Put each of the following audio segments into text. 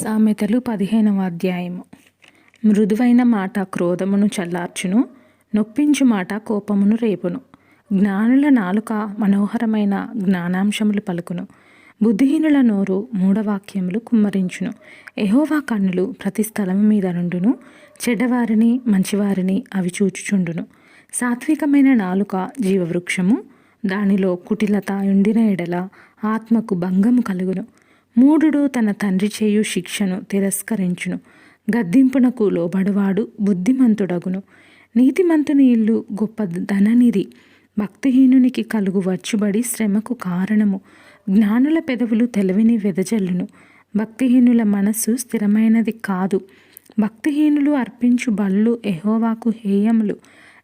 సామెతలు 15వ అధ్యాయము. మృదువైన మాట క్రోధమును చల్లార్చును, నొప్పించు మాట కోపమును రేపును. జ్ఞానుల నాలుక మనోహరమైన జ్ఞానాంశములు పలుకును, బుద్ధిహీనుల నోరు మూఢవాక్యములు కుమ్మరించును. యెహోవా కన్నులు ప్రతి స్థలము మీద నుండును, చెడ్డవారిని మంచివారిని అవి చూచుచుండును. సాత్వికమైన నాలుక జీవవృక్షము, దానిలో కుటిలత ఉండిన ఎడల ఆత్మకు భంగము కలుగును. మూఢుడు తన తండ్రి చేయు శిక్షను తిరస్కరించును, గద్దింపునకు లోబడువాడు బుద్ధిమంతుడగును. నీతిమంతుని ఇల్లు గొప్ప ధననిధి, భక్తిహీనునికి కలుగు వచ్చుబడి శ్రమకు కారణము. జ్ఞానుల పెదవులు తెలివిని వెదజల్లును, భక్తిహీనుల మనస్సు స్థిరమైనది కాదు. భక్తిహీనులు అర్పించు బలులు యెహోవాకు హేయములు,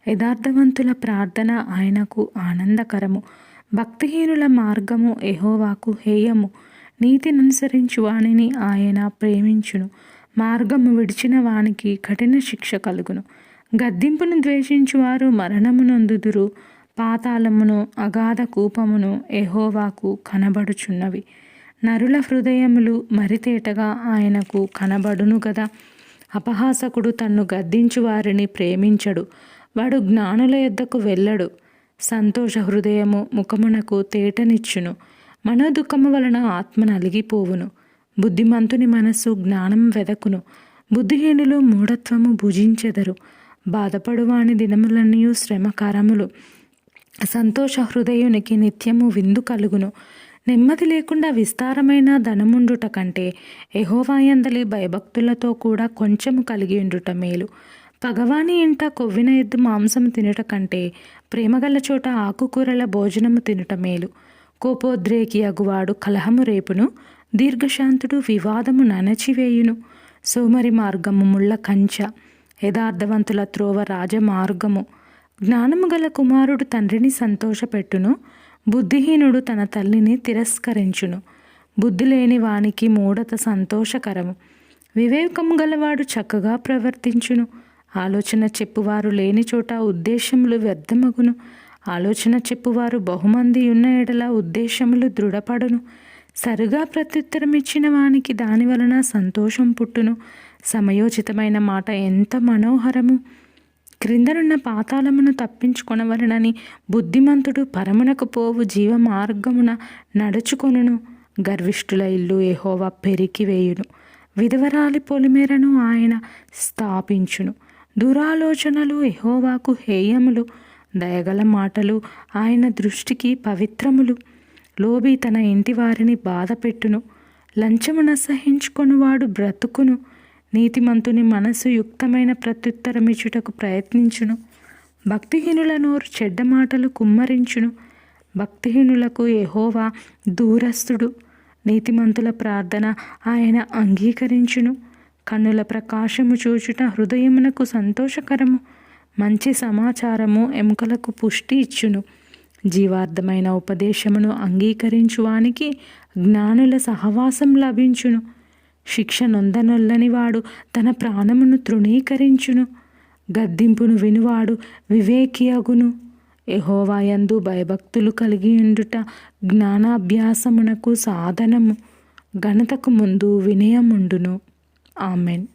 యథార్థవంతుల ప్రార్థన ఆయనకు ఆనందకరము. భక్తిహీనుల మార్గము యెహోవాకు హేయము, నీతిననుసరించు వానిని ఆయన ప్రేమించును. మార్గము విడిచిన వానికి కఠిన శిక్ష కలుగును. గద్దింపును ద్వేషించువారు మరణమునొందుదురు. పాతాళమును అగాధ కూపమును యెహోవాకు కనబడుచున్నవి. నరుల హృదయములు మరితేటగా ఆయనకు కనబడును గదా. అపహాసకుడు తన్ను గద్దించు వారిని ప్రేమించడు, వాడు జ్ఞానుల యొద్దకు వెళ్ళడు. సంతోష హృదయము ముఖమునకు తేటనిచ్చును, మనోదుఃఖము వలన ఆత్మ నలిగిపోవును. బుద్ధిమంతుని మనస్సు జ్ఞానం వెదకును, బుద్ధిహీనులు మూఢత్వము భుజించెదరు. బాధపడువాని దినములన్నీ శ్రమకరములు, సంతోష హృదయునికి నిత్యము విందు కలుగును. నెమ్మది లేకుండా విస్తారమైన ధనముండుట కంటే యెహోవాయందలి భయభక్తులతో కూడా కొంచెము కలిగి ఉండుట మేలు. పగవాని ఇంట కొవ్విన ఎద్దు మాంసం తినుట కంటే ప్రేమగల చోట ఆకుకూరల భోజనము తినుట మేలు. కోపోద్రేకి అగువాడు కలహము రేపును, దీర్ఘశాంతుడు వివాదము ననచివేయును. సోమరి మార్గము ముళ్ళ కంచ, యథార్థవంతుల త్రోవ రాజమార్గము. జ్ఞానము గల కుమారుడు తండ్రిని సంతోషపెట్టును, బుద్ధిహీనుడు తన తల్లిని తిరస్కరించును. బుద్ధి లేని వానికి మూఢత సంతోషకరము, వివేకము గలవాడు చక్కగా ప్రవర్తించును. ఆలోచన చెప్పువారు లేని చోట ఉద్దేశములు వ్యర్థమగును. ఆలోచన చెప్పువారు బహుమంది ఉన్న ఎడల ఉద్దేశములు దృఢపడును. సరిగా ప్రత్యుత్తరం ఇచ్చిన వానికి దాని వలన సంతోషం పుట్టును. సమయోచితమైన మాట ఎంత మనోహరము. క్రిందనున్న పాతాళమును తప్పించుకొనవలనని బుద్ధిమంతుడు పరమునకు పోవు జీవ మార్గమున నడుచుకొనును. గర్విష్ఠుల ఇల్లు యెహోవా పెరికివేయును, విధవరాలి పొలిమేరను ఆయన స్థాపించును. దురాలోచనలు యెహోవాకు హేయములు, దయగల మాటలు ఆయన దృష్టికి పవిత్రములు. లోబి తన ఇంటి వారిని బాధపెట్టును, లంచమున సహించుకొనువాడు బ్రతుకును. నీతిమంతుని మనసు యుక్తమైన ప్రత్యుత్తరమిచ్చుటకు ప్రయత్నించును, భక్తిహీనుల నోరు చెడ్డ మాటలు కుమ్మరించును. భక్తిహీనులకు యెహోవా దూరస్థుడు, నీతిమంతుల ప్రార్థన ఆయన అంగీకరించును. కన్నుల ప్రకాశము చూచుట హృదయమునకు సంతోషకరము, మంచి సమాచారము ఎముకలకు పుష్టి ఇచ్చును. జీవార్థమైన ఉపదేశమును అంగీకరించువానికి జ్ఞానుల సహవాసం లభించును. శిక్ష నొందనొల్లని వాడు తన ప్రాణమును తృణీకరించును, గద్దింపును వినువాడు వివేకియగును. యెహోవాయందు భయభక్తులు కలిగి ఉండుట జ్ఞానాభ్యాసమునకు సాధనము, ఘనతకు ముందు వినయముండును. ఆమెన్.